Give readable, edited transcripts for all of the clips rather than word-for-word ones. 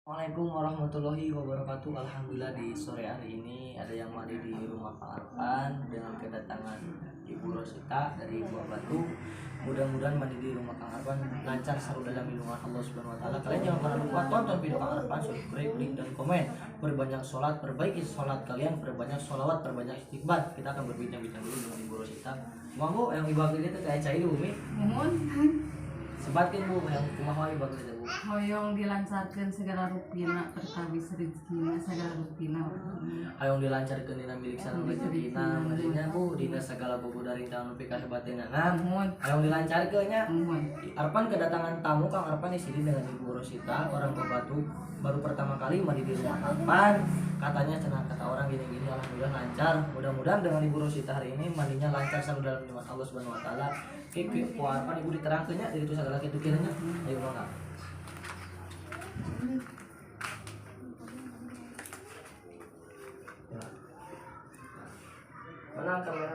Assalamualaikum warahmatullahi wabarakatuh. Alhamdulillah di sore hari ini ada yang mandi di rumah Kang Arfan dengan kedatangan Ibu Rosita dari Buah Batu. Mudah-mudahan mandi di rumah Kang Arfan lancar selalu dalam lindungan Allah Subhanahu wa taala. Kalian jangan pernah lupa tonton video Kang Arfan, subscribe, like dan komen. Perbanyak sholat, perbaiki sholat kalian, perbanyak sholawat, perbanyak istighfar. Kita akan berbincang-bincang dulu dengan Ibu Rosita. Monggo yang Ibu Agil itu kayak cai dulu, Mi. Mohon Sebatkan Bu yang kumaha Ibu Agil itu, Bu. hoyong dilancarkan segala rupina perkawis rezekina segala rupina. Hayong dilancarkeun dina milik sareng rezekina, maksudnya Bu dina segala buku dari tahun nepi ka hebateunana. Mohon Hayong dilancarkeun nya. mohon Arfan kedatangan tamu Kang Arfan di sini dengan Ibu Rosita, orang Batu, baru pertama kali mandi di rumah Arfan. Katanya cenah kata orang gini-gini, alhamdulillah lancar. Mudah-mudahan dengan Ibu Rosita hari ini mandinya lancar selalu dalam lindungan Allah Subhanahu wa taala. Ki ku Arfan Ibu diterangkeun nya itu segala kitu kiranya. Ayo mangga. Mana kamera?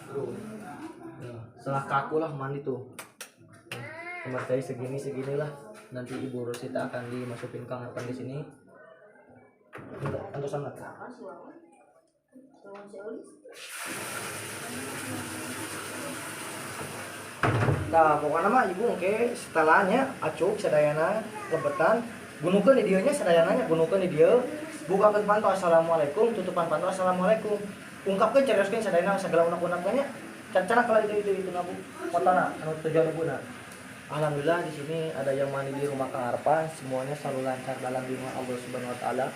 Tuh. Ya, setelah kaku lah mandi tuh. Kamar saya segini lah. Nanti Ibu Rosita akan dimasukin Kang Arfan di sini. Untuk sangat. Nah, pokoknya mah Ibu oke setelahnya acuk sadayana lebetan gunukeun di dieu nya sadayananya gunukeun di dieu bukakeun pantau assalamualaikum tutupan pantau assalamualaikum ungkapkeun carioskeun sadayana sagala unak-unakna nya cancana kalau itu nabu fotona anu tujuan ibuna. Alhamdulillah di sini ada yang mandi di rumah Kang Arfan, semuanya selalu lancar dalam lindungan Allah Subhanahu wa taala.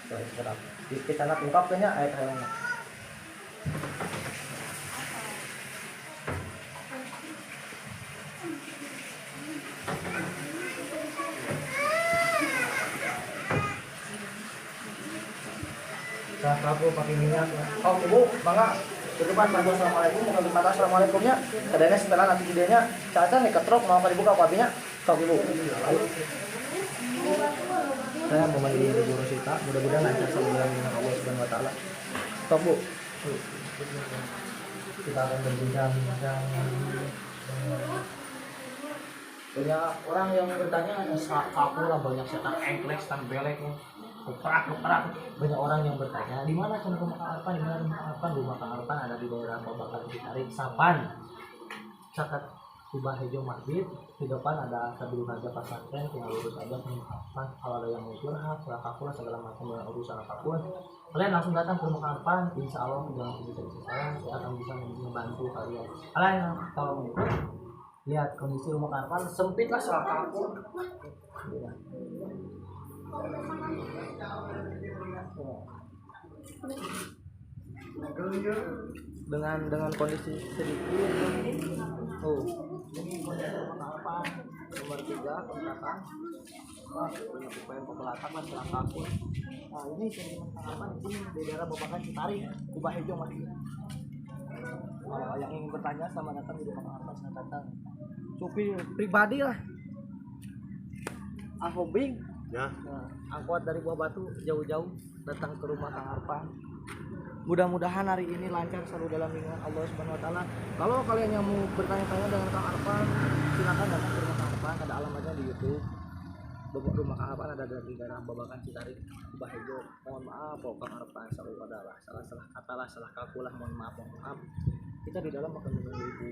Sekarang di sana ungkapkeun nya ayat hayangna. Aku pakai minyak. Oh Ibu, bangga. Tutupan pantau assalamualaikum, bukan pantau assalamualaikumnya. Kadangnya setelah nanti videonya, caca nih ketrok mau kan dibuka apinya. Sok Ibu. Saya mau mandi Ibu Rosita, mudah-mudahan lancar selalu dengan Allah Subhanahu wa taala. Sok Bu. Kita akan berbincang-bincang. Banyak orang yang bertanya, aku lah banyak setan engklek, setan belek. Perak. Banyak orang yang bertanya, di mana kan rumah Kang Arfan? Di mana rumah Kang Arfan? Rumah Kang Arfan ada di daerah Babakan Citarik, Sapan. Catat Kubah Hejo Masjid. Di depan ada Sabil Harja Pasantren, tinggal lurus aja ke rumah Arfan. Kalau ada yang mau curhat, silakan segala macam urusan apapun. Kalian langsung datang ke rumah Kang Arfan, insya Allah jangan bisa saya akan bisa membantu kalian. Kalian tolong itu lihat kondisi rumah Kang Arfan sempit lah silakan. Ya. Dengan kondisi sedikit ini kondisi rumah Arfan nomor 3 kontrakan punya upaya pembelatan mas aku. Nah ini dari rumah Arfan di sini di daerah Babakan Citarik, Kubah Hejo Masjid. Kalau yang ingin bertanya sama datang di rumah Arfan saya datang. Supir pribadi lah. Ahobing ya. Nah, angkot dari Buah Batu jauh-jauh datang ke rumah Kang Arfan. Mudah-mudahan hari ini lancar selalu dalam lindungan Allah Subhanahu wa taala. Kalau kalian yang mau bertanya-tanya dengan Kang Arfan, silakan datang ke rumah Kang Arfan, ada alamatnya di YouTube. Rumah Kang Arfan ada di daerah Babakan Citarik, Kubah Hejo. Mohon maaf kalau Kang Arfan selalu adalah salah kata lah, salah kaku lah, mohon maaf. Kita di dalam akan menunggu Ibu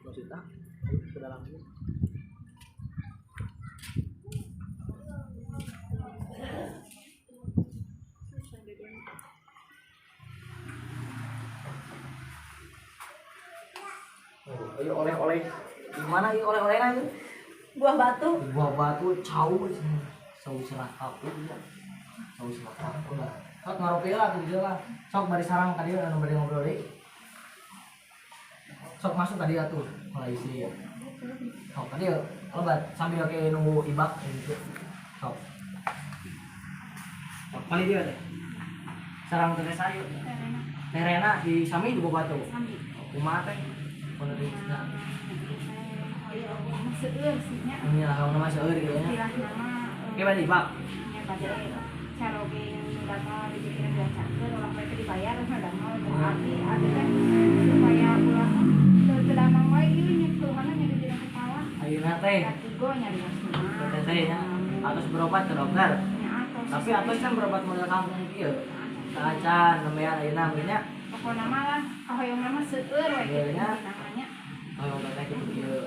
Rosita. Ayo ke dalam ini. Ayo oleh-oleh. Di mana ini oleh-olehnya itu? Buah Batu. Buah Batu jauh sih. Saus serah kapu ya. Saus serah kapu lah. Sok ngarope lah tuh lah. Sok bari sarang tadi anu bari ngobrol deui. Sok masuk tadi atuh mulai isi ya. Sok tadi lebat sambil ke nunggu ibak gitu. Sok. Sok kali dia teh. Sarang teh sayur. Terena di sami di Buah Batu. Sami. Kumaha teh? Penerima. Seueur sih nya. Ini lah nama seueur gitu nya. Istilah nama. Oke, Pak, Pak. Ya pada caroge batal dibikin diacakeun ulah bae dibayar padahal berarti ada kan supaya ulah sedang wae ieu nya keluhanna nya di dina kepala ayeuna teh Katigo nyari asma. teh ya atos berobat ke dokter. Nya atos. Tapi atos kan berobat model kampung kieu. Kacan nembean ayeuna nya. Pokona mah lah kahoyong mah seueur we Iya, kitu nya. namanya. Kalau teh kitu kieu.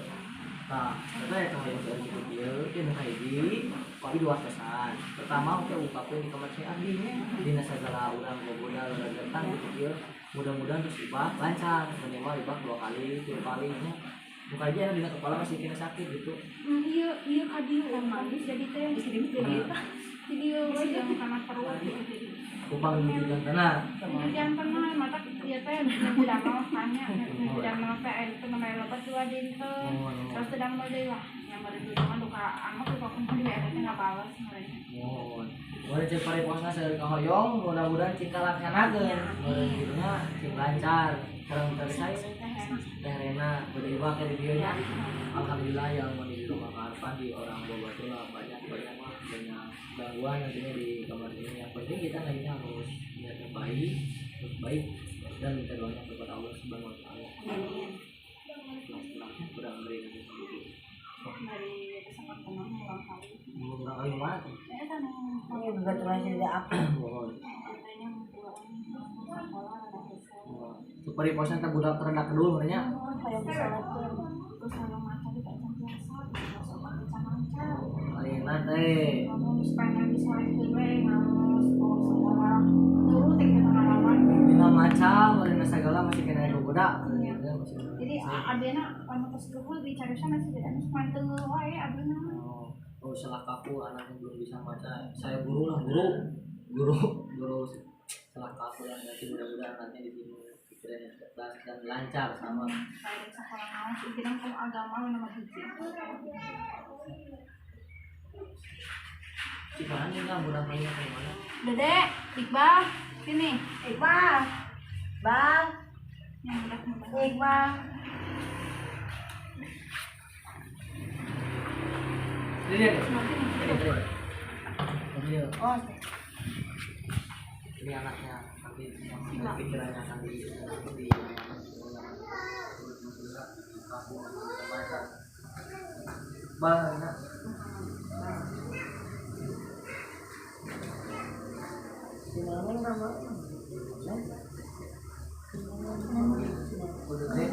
Nah, eta ya kalau yang kitu kieu teh nu hiji, tapi dua kesan. Pertama oke ungkapkeun di kamar si abdi dina sagala urang boboda datang kitu kieu. Mudah-mudahan terus ibah lancar, minimal ibah 2 kali, 3 kali nya. Bukan aja dina kepala masih kena sakit gitu. Iya kadieu kan manis jadi teh dikirim ke dieu. Video we yang kamar perut. Kupang di tanah. Kemudian pernah mata ieu teh tidak mau tanya, tidak mau teh itu nomor lopat 2 dinten. Terus sedang deui lah. Yang baru di rumah duka amak duka kumpul di teh enggak balas mereka. Mohon. Boleh cek pareposna saeur kahoyong, mudah-mudahan cika laksanakeun. Mudah-mudahan cik lancar. Kurang tersai Teh Rena beribadah ke dieu nya. Alhamdulillah yang menuju rumah harapan di orang Bobatula banyak gangguan nantinya di kamar ini. Yang penting kita nantinya harus niat yang baik, terus baik dan minta doanya kepada Allah Subhanahu wa taala. Setelahnya kurang beri nanti sendiri. Dari sangat tenang orang kali. Kurang kali mana tuh? Kan Ini kebetulan tidak apa. Mohon. katanya sekolah ada hasil. Supaya posan tak budak terendah kedul makanya. Kayak misalnya Terus kalau mata di kaca biasa, masuk ke camanca. Ayeuna teh Ngomong supaya bisa we ngamus sekolah. Nurut teh kita ngalaman. dina macam dina sagala masih kena boboda. Jadi abena anu pas dulu dicari sana sih dan manteng wae abena. Oh, salah kaku anak yang belum bisa baca. Saya guru lah, guru salah kaku yang nanti mudah-mudahan nanti di sini pikirannya cerdas dan lancar sama. Saya sekolah ngawas bilang kalau agama nomor 1. Cipahan ini kan bulan Mei yang mana? Dede, Iqbal, sini. Iqbal, Bang, Yang mudah-mudah. Iqbal. Ini Nanti dia. Oh, Ini anaknya nanti pikirannya akan di kampung baca. Bang, enak. gimana nama? Udah deh,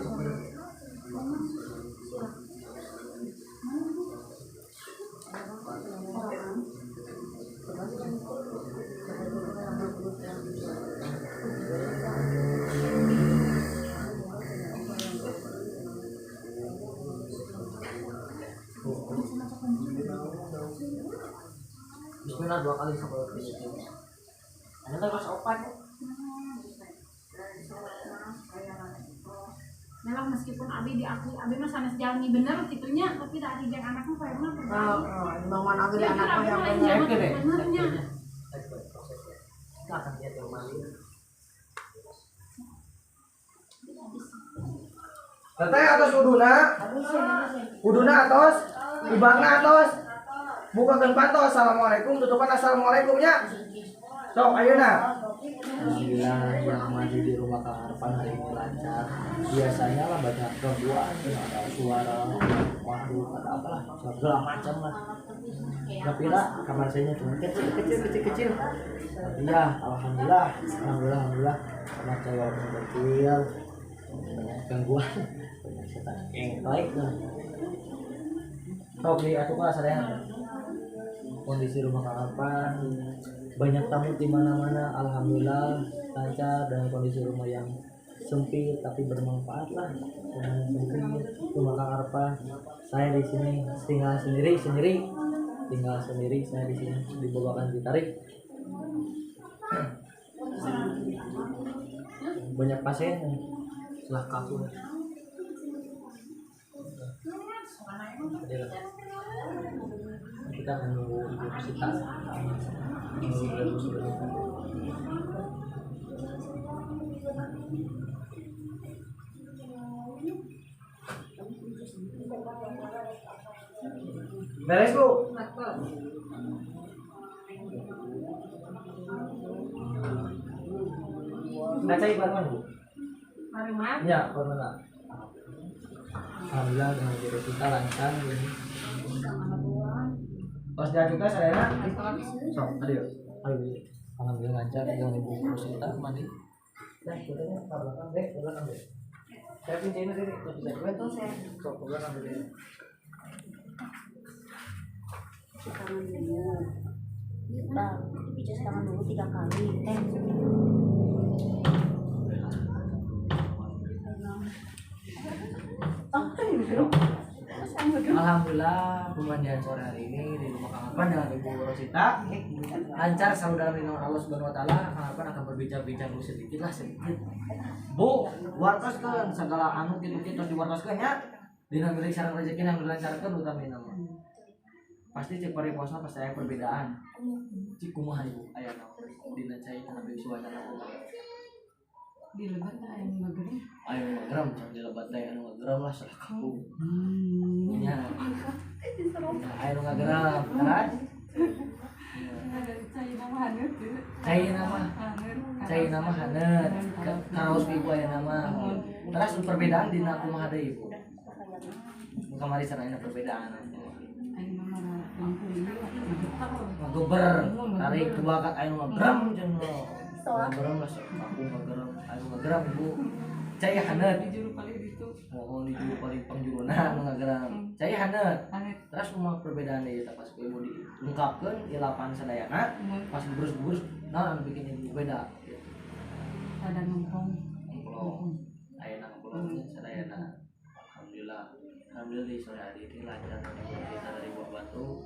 Bismillah 2 kali sebelum itu. Hanya tak pas opat. Memang meskipun Abi diakui, Abi mah sanes jalani bener gitunya, tapi dari yang anaknya kayak mana tuh? Bang mana gede anaknya yang Iya, benar. Cek deh. benernya. Prosesnya. Kita akan lihat yang mana. Teteh atas uduna atas, ibakna atas, bukakan patos. Assalamualaikum, tutupan assalamualaikumnya. Sok, ayeuna. Alhamdulillah yang maju di rumah Kang Arfan hari ini lancar. Biasanya lah banyak gangguan, ada suara, waduh, ada apalah, segala macam lah. Tapi lah kamar saya cuma kecil. Tapi ya, alhamdulillah, kamar saya walaupun kecil, banyak gangguan, banyak setan yang baik lah. Sok di aku kelas ada yang kondisi rumah Kang Arfan banyak tamu di mana-mana, alhamdulillah lancar dan kondisi rumah yang sempit tapi bermanfaat lah. Rumah yang sempit, rumah Kang Arfan. Saya di sini tinggal sendiri, saya di sini dibawakan ditarik. Banyak pasien setelah kasus. Kita menunggu ibu Sita. Beres bu. Kaca ibarat mana bu? Hari mana? Ya, mana? Alhamdulillah dengan diri kita lancar ini. Pas diajukan sadayana. So, ayo. Alhamdulillah lancar dengan ibu Rosita mandi. Nah, kudanya ke belakang deh, ke belakang deh. Saya pincin deh, terus bisa gue tuh saya. So, ke belakang deh. Tangan dulu. Bang, pijat tangan dulu 3 kali. Alhamdulillah pemandian sore hari ini di rumah Kang Arpan dengan Ibu Rosita lancar selalu dalam lindungan Allah Subhanahu Wa Taala. Kang Arpan akan berbincang-bincang dulu sedikit. Bu, wartoskeun segala anu kitu-kitu terus diwartoskeun nya. Dina milik sareng rezeki yang dilancarkeun utami nama. Pasti cek pariposna pasti aya perbedaan. Cik kumaha Ibu aya naon? Dina cai kana beusi wacana kumaha? Di lebat ayam maghrib. Aya nu ngagram can di lebat teh anu ngagram lah salah kaku. Nya. Aya nu ngagram, kan? Ada cai nama haneut. Cai nama haneut. Karaos ibu aya nama. Terus perbedaan dina kumaha deui Ibu? Kamari sarana perbedaan. Aing mah lampu ini Ngober, tarik ke bakat aya nu ngagram jeung ngagram lah aku ngagram, aya ngagram Ibu. Cai haneut. di juru paling itu. Oh, di juru paling pangjuruna anu ngagram. Cai haneut. Haneut. Terus kumaha perbedaan deui eta pas Ibu diungkapkeun di lapan sadayana pas gebrus-gebrus nah anu bikin Ibu beda gitu. Ada nongkrong. Ngomong ayeuna ngomong sadayana. Alhamdulillah di sore hari ini lancar kita dari buah batu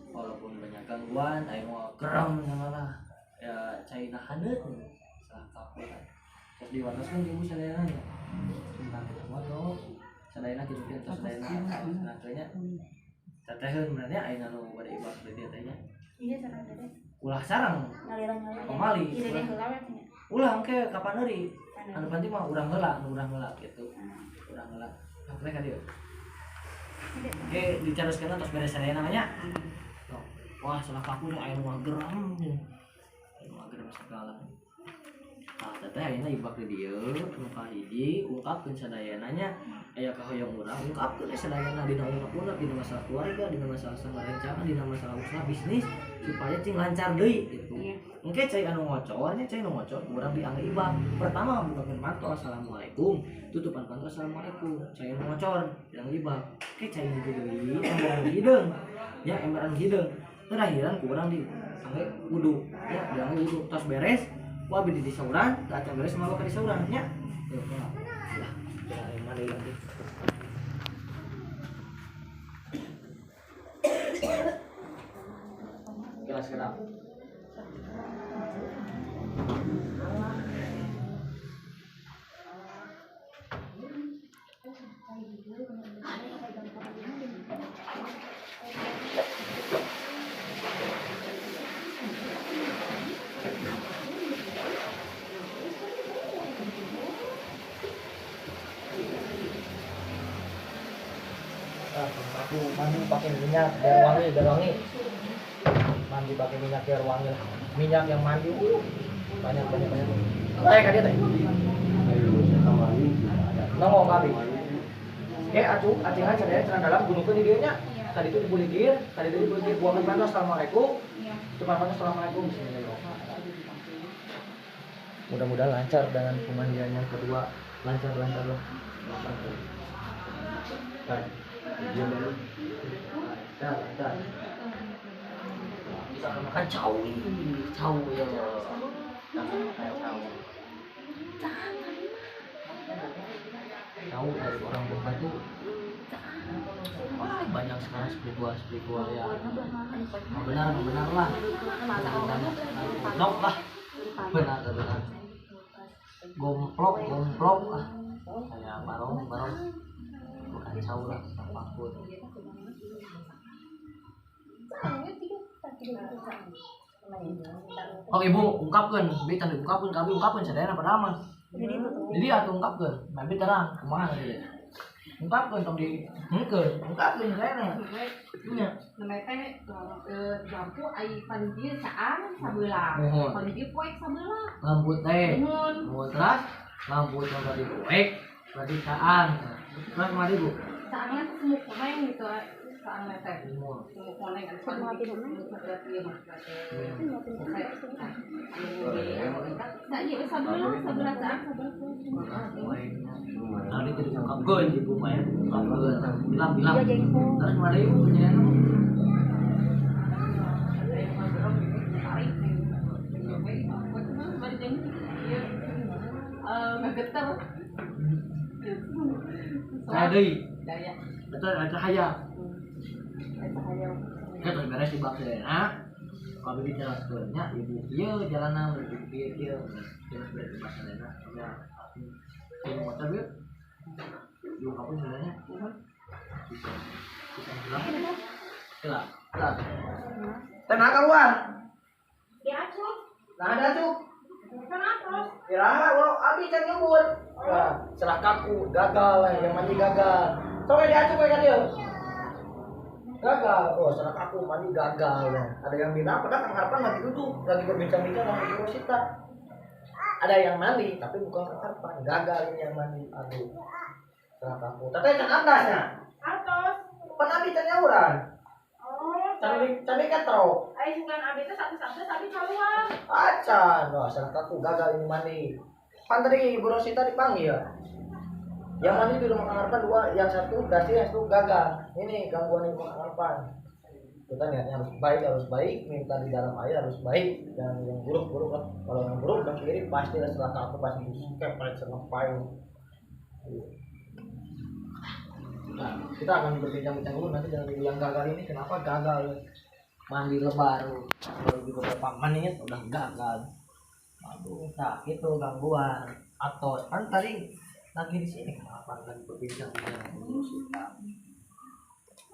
walaupun banyak gangguan ayo mau kerem lah ya China haneut salah kapan terus diwartaskan ibu sadayana nya tentang semua tuh sadayana gitu terus sadayana nantinya teteheun berarti ayeuna nu bade ibah di dieu teh nya Iya sareng dede. ulah sareng Ngalira-ngalira. pamali Iya dede heula we nya. ulah engke kapan deui anu penting mah urang heula gitu urang heula apa ka dieu. Oke, dicaruskan terus beres saya namanya. Wah, salah kaku nih air geram. Air geram segala. Nah, teteh ayeuna ibak di dieu, nu kahiji ungkapkeun sadayananya aya kahoyong urang, ungkapkeun sadayana dina unek-unek dina masalah keluarga, dina masalah samarencana, dina masalah usaha bisnis supaya cing lancar deui gitu. Engke cai anu ngocor, nya cai nu ngocor urang diangge ibak. Pertama bukakeun panto assalamualaikum, tutupan panto assalamualaikum. Cai anu ngocor diangge ibak. Ke cai nu deui ember anu hideung. Ya ember anu hideung. Terakhiran ku urang diangge wudu. Ya diangge wudu tos beres. Wah bidi di sauran, tak beres malu ka di sauran nya. Tuh, lah. Lah, emang deui lagi. Kelas kedap. Aku mandi pakai minyak biar wangi, mandi pakai minyak biar wangi lah. Minyak yang mandi banyak. Kayak dia teh. Nongol kali. Acingan sadaya cenah dalam gunukeun di dieu nya. Tadi itu dibulikir, buangkeun pantos assalamualaikum. Tupan pantos assalamualaikum. Bismillahirrahmanirrahim. Mudah-mudahan lancar dengan pemandian yang kedua. Lancar lah. Baik. Lancar. Bisa makan cau ya. Cau dari orang Bogor itu banyak sekarang spiritual ya. Benar lah. Nok lah. Benar. Gomplok lah. Kayak barong. Bukan cau lah, apapun. Oh ibu ungkapkan, bitan diungkapkan, kami ungkapkan sadayana pertama. Jadi atuh ungkapkan, nabi terang kemana dia? Ungkapkan tong di, ungkapkan sadayana. Nya. Namanya teh lampu ai panitia caang sabeula. Panitia poek sabeula. Lampu teh. Mau terus lampu coba dipoek. Berarti Kaang. Mas mari Bu. Saangnya tuh semuk koneng gitu. Saangnya teh. Semua. Semuk koneng kan. Semua di rumah. Berarti mah. Nah, iya sebelah saang Tadi jadi kabel di rumah ya. Kabel bilang. Iya jadi po. Terus mari Bu nyanyi. ngegeter Saya deui. daya Betul ada hayang. Cahaya. Kita beres di bak sedena. Kalau dijelaskeun nya ibu ieu jalanan ibu ieu terus beres di bak sedena. Ya. Ini motor yuk. Yuk apa sebenarnya? Bisa. Bisa bilang. Kelar. Tenang keluar. Ya, Cuk. Nah ada tuh. Kenapa? Kira kalau abi can nyebut. Nah, celah kaku gagal yang mandi gagal. Coba dia coba kan dia. Gagal. Oh, celah kaku mandi gagal. Ada yang bilang padahal Kang Harpan lagi duduk, lagi berbincang-bincang sama Ibu Rosita. Ada yang mandi tapi bukan Kang Harpan, gagal ini yang mandi. Aduh. Celah kaku. Tapi can atasnya. Atos. Pernah can nyauran. Oh, Cari ketro. ayo bukan abi itu satu-satu tapi keluar. Acan, wah celah kaku gagal ini mandi. Kan tadi Ibu Rosita dipanggil. Yang mandi di rumah Kang Harpan 2, yang satu berarti yang satu gagal. Ini gangguan di rumah Kang Harpan. Kita niatnya harus baik, minta di dalam air harus baik, dan yang buruk-buruk lah. Kalau yang buruk dan kiri pasti lah setelah aku pasti kepret senepai. Nah, kita akan berbincang-bincang dulu nanti dengan yang gagal ini kenapa gagal mandi lebar baru di beberapa menit udah gagal. Aduh, nah itu gangguan atau kan tadi lagi di sini kenapa lagi berbincang-bincang dengan Sita.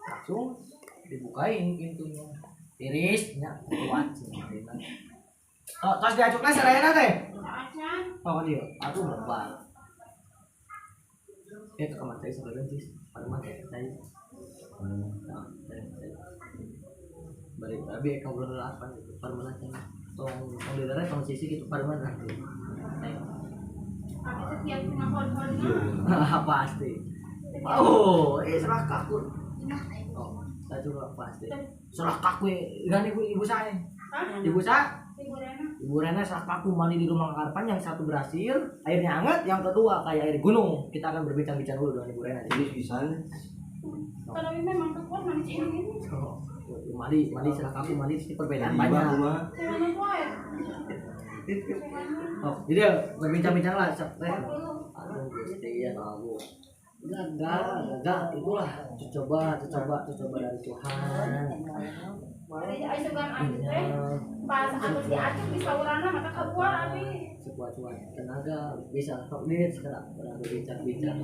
Langsung dibukain pintunya, tirisnya kuat sih. Oh, terus diajukan serayana teh. Acan. Oh dia, aduh lebar. Itu kamar saya sebenarnya sih, pada mati saya. Nah, saya balik tapi kalau belum apa gitu, pada mana sih? Tong di daerah tong sisi gitu pada mana? Abi setiap ngahon-hon. Pasti. Oh, serah kaku. Oh, saya juga pasti. Serah kaku, kan ibu saya. Hah? Ibu saya. Ibu Rena. Ibu Rena serah kaku mandi di rumah Kang Harpan, yang satu berhasil, airnya hangat, yang kedua kayak air gunung. Kita akan berbincang-bincang dulu dengan Ibu Rena. Jadi bisa. Kalau memang kekuat mana sih ini? Mandi serah kaku mandi sih perbedaan banyak. Saya mana kuat? Oh, jadi berbincang-bincang lah, aduh, Gusti ya Allah. Gagal, itulah coba dari Tuhan. Ayo segan abi teh. Pas aku si Acung bisa urana mata keluar abi. Sekuat tenaga bisa tok dit sekarang berbincang-bincang.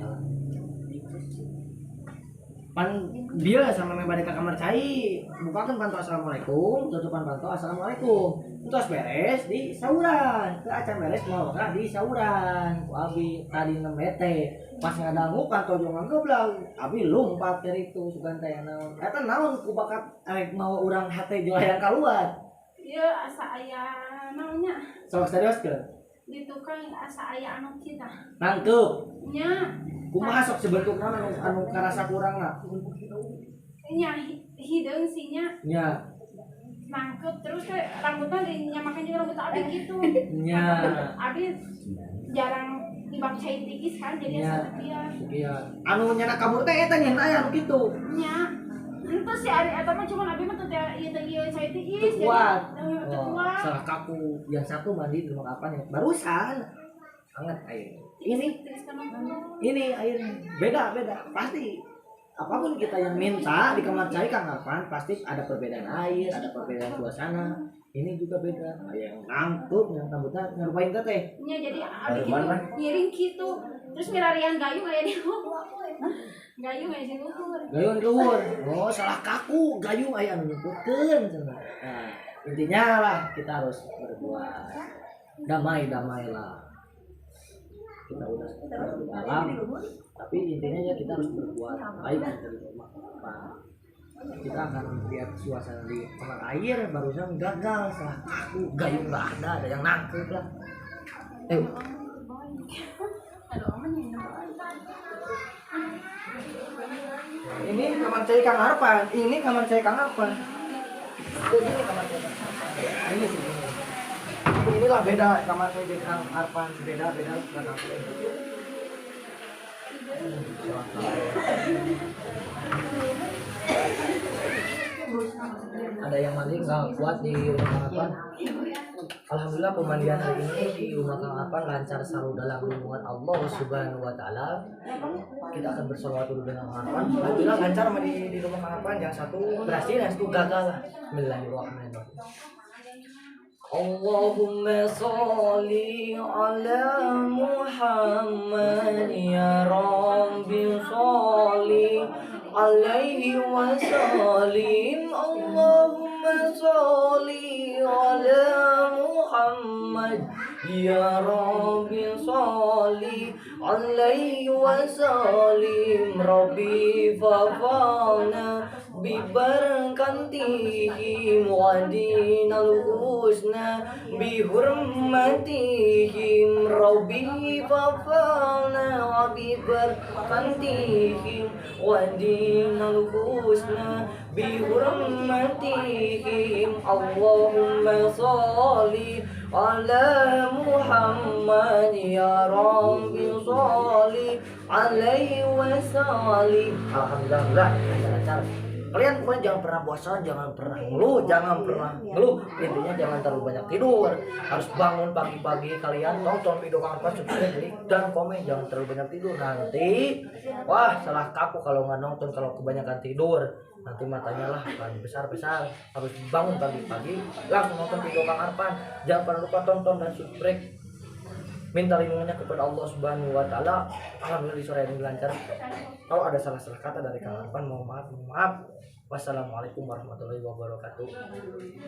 Pan dia sama membalik ke kamar cai, bukakan pantau assalamualaikum, tutupan pantau assalamualaikum. Terus beres di sauran, ke acan beres mau di sauran. Ku abi tadi 6 bete, pas ngadangu pantau jangan geblang, abi lompat dari itu sugan teh naon. Eta naon ku bakat mau urang hate jualan keluar. Iya asa aya namanya. Sok serius ke? Di tukang asa aya anu kita. Nangkep. Nya. Kumaha sok sebentukna anu karasa kurang lah. Nya hideung sih nya. Nya. Nangkep terus teh rambutnya dinyamakan juga rambut abi gitu. Nya. Abi jarang dibak cai tigis kan jadi Nya. asa dia. Iya. Anu nyana kabur teh eta nya aya kitu. Nya. Itu si Ari eta mah cuma abi mah teh ieu teh ieu cai tigis jadi Kuat. kuat. Salah kaku yang satu mandi di rumah kapan yang barusan hangat air. Ini air beda pasti apapun kita yang minta di kamar cai Kang Harpan pasti ada perbedaan air, ada perbedaan suasana. Ini juga beda. Yang nangkep, yang rambutnya nyerupain teh. Nya jadi abi gitu ngiring gitu. Terus mirarian gayung aya di luhur. Gayung aya di luhur. Gayung di luhur. Oh, salah kaku, gayung aya anu nyebutkeun cenah. Nah, intinya lah kita harus berbuat damai-damailah. Kita udah di dalam, tapi intinya ya kita harus berbuat baik dari rumah Pak. Kita akan lihat suasana di kamar air barusan gagal salah kaku, gayung nggak ada yang nangkep lah. Aduh, aman ya. kamar saya Kang Arfan, ini kamar saya Kang Arfan. Tuh, ini kamar saya Kang Arfan. Ini sih ini. Inilah beda kamar saya dengan Kang Arfan, beda kamar saya. Ada yang mandi nggak kuat di rumah Kang Arfan. Alhamdulillah pemandian hari ini di rumah Kang Arfan lancar selalu dalam lindungan Allah Subhanahu Wa Taala. Kita akan bersolawat dulu dengan Kang Arfan. Alhamdulillah lancar di rumah Kang Arfan. Yang satu berhasil, yang satu gagal. Bismillahirrahmanirrahim. Allahumma sholli ala Muhammad ya Rabbi sholli alaihi wa sallim. Allahumma sholli ala Muhammad ya Rabbi sholli alaihi wa sallim. Rabbi fafana bibarakatihim wa dinal husna bihurmatihim. Rabbi fafana wa bibarakatihim wa dinal husna bihurmatihim. Allahumma sholli ala Muhammad ya Rabbi sholli alaihi wa sallim. Alhamdulillah lancar. Kalian pokoknya jangan pernah bosan, jangan pernah ngeluh, intinya jangan terlalu banyak tidur. Harus bangun pagi-pagi, kalian tonton video Kang Arfan, subscribe, like, dan komen. Jangan terlalu banyak tidur, nanti wah salah kaku kalau nggak nonton. Kalau kebanyakan tidur nanti matanya lah akan besar. Harus bangun pagi-pagi langsung nonton video Kang Arfan. Jangan pernah lupa tonton dan subscribe. Minta lindungannya kepada Allah Subhanahu Wa Taala. Alhamdulillah di sore ini lancar. Kalau ada salah-salah kata dari Kang Arfan, mohon maaf. Wassalamualaikum warahmatullahi wabarakatuh.